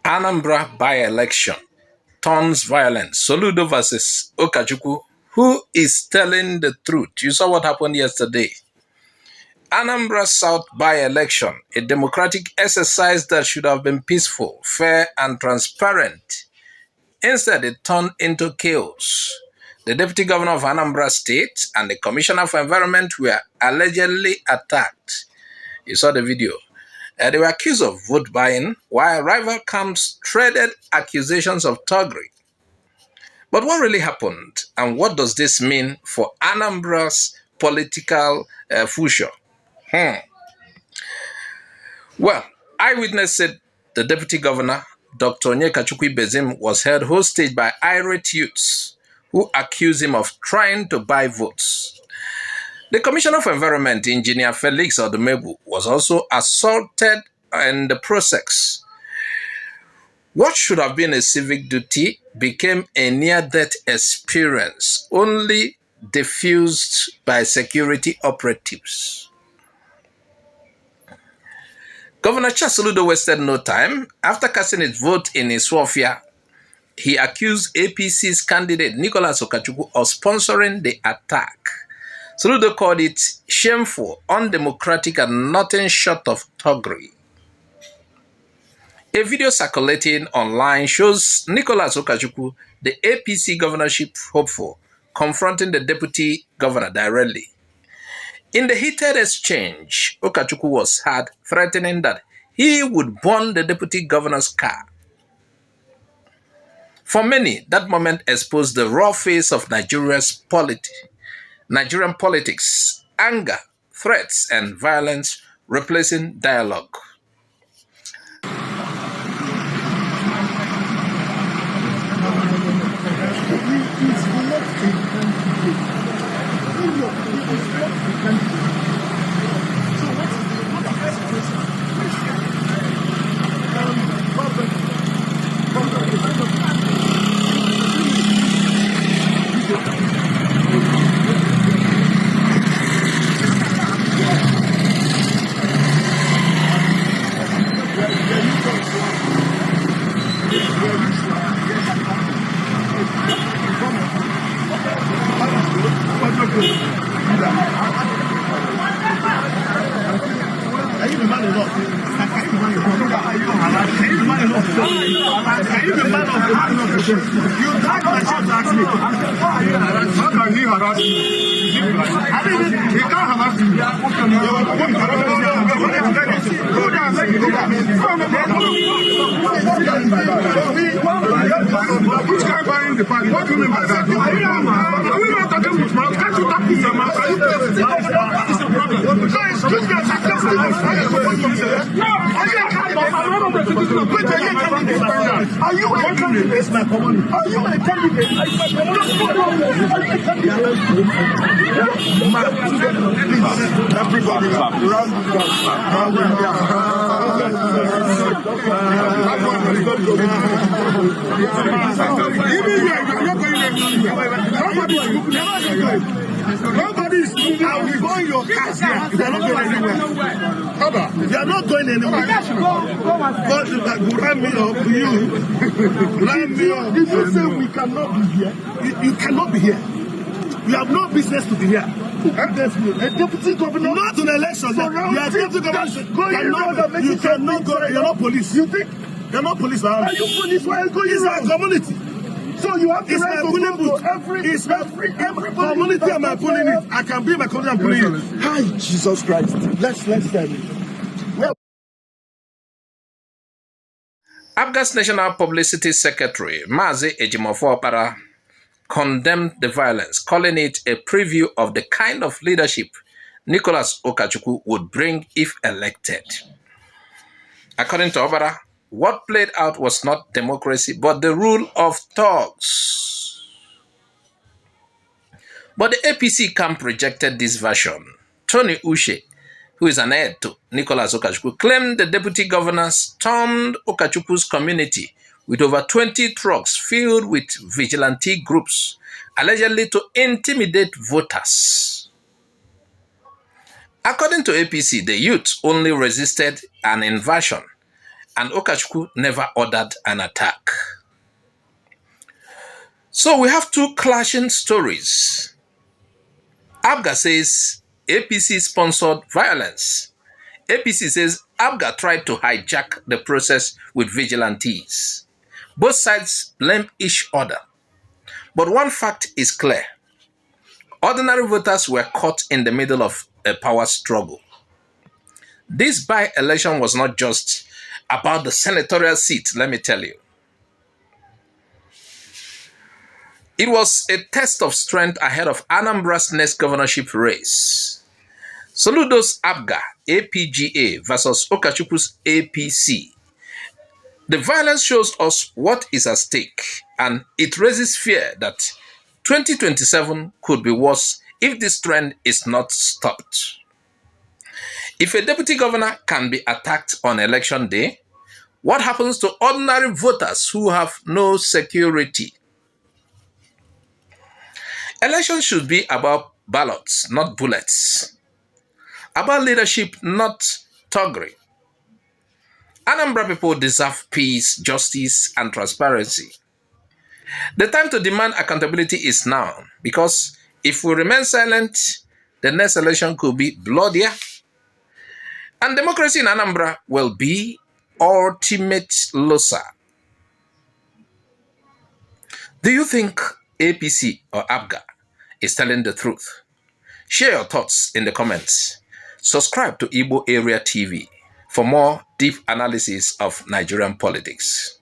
Anambra by-election turns violent. Soludo versus Ukachukwu. Who is telling the truth? You saw what happened yesterday. Anambra South by-election, a democratic exercise that should have been peaceful, fair, and transparent. Instead, it turned into chaos. The Deputy Governor of Anambra State and the Commissioner for Environment were allegedly attacked. You saw the video. They were accused of vote buying, while rival camps traded accusations of thuggery. But what really happened, and what does this mean for Anambra's political future? Well, eyewitness said the Deputy Governor, Dr. Onyekachukwu Ibezim, was held hostage by irate youths who accused him of trying to buy votes. The Commissioner for Environment, Engineer Felix Odumegwu, was also assaulted in the process. What should have been a civic duty became a near-death experience, only diffused by security operatives. Governor Soludo wasted no time. After casting his vote in Iswafia, he accused APC's candidate Nicholas Ukachukwu of sponsoring the attack. Soludo called it shameful, undemocratic, and nothing short of thuggery. A video circulating online shows Nicholas Ukachukwu, the APC governorship hopeful, confronting the deputy governor directly. In the heated exchange, Ukachukwu was heard threatening that he would burn the deputy governor's car. For many, that moment exposed the raw face of Nigerian politics, anger, threats, and violence replacing dialogue. What do you mean by that? Are we not talking with mouth? Can't you talk with your mouth? Are you crazy? What is the problem? No, excuse me, I can't say this. Are you a candidate? My community. Are you a candidate? Everybody, nobody is moving. I will burn your cars here. They are not going anywhere. They are not going anywhere. God will ram me up. Ram me up. If you say we cannot be here, you cannot be here. You have no business to be here. A deputy governor. Not an election. You are deputy governor. You cannot go. You are not police. You think? You are not police. Are you police? Why are you going? It's our community. So you have to right to every community am I pulling it? I can be my community and pulling it. Hi, Jesus Christ. Let's tell you. APGA's National Publicity Secretary, Mazi Ejimofo-Opara, condemned the violence, calling it a preview of the kind of leadership Nicholas Ukachukwu would bring if elected. According to Opara, what played out was not democracy, but the rule of thugs. But the APC camp rejected this version. Tony Ushe, who is an heir to Nicholas Ukachukwu, claimed the deputy governor stormed Ukachukwu's community with over 20 trucks filled with vigilante groups, allegedly to intimidate voters. According to APC, the youth only resisted an invasion and Ukachukwu never ordered an attack. So we have two clashing stories. APGA says APC sponsored violence. APC says APGA tried to hijack the process with vigilantes. Both sides blame each other. But one fact is clear. Ordinary voters were caught in the middle of a power struggle. This by-election was not just about the senatorial seat, let me tell you. It was a test of strength ahead of Anambra's next governorship race. Soludo's APGA APGA versus Ukachukwu's APC. The violence shows us what is at stake, and it raises fear that 2027 could be worse if this trend is not stopped. If a deputy governor can be attacked on election day, what happens to ordinary voters who have no security? Elections should be about ballots, not bullets. About leadership, not thuggery. Anambra people deserve peace, justice, and transparency. The time to demand accountability is now, because if we remain silent, the next election could be bloodier, and democracy in Anambra will be ultimate loser. Do you think APC or APGA is telling the truth? Share your thoughts in the comments. Subscribe to IGBO AREA TV for more deep analysis of Nigerian politics.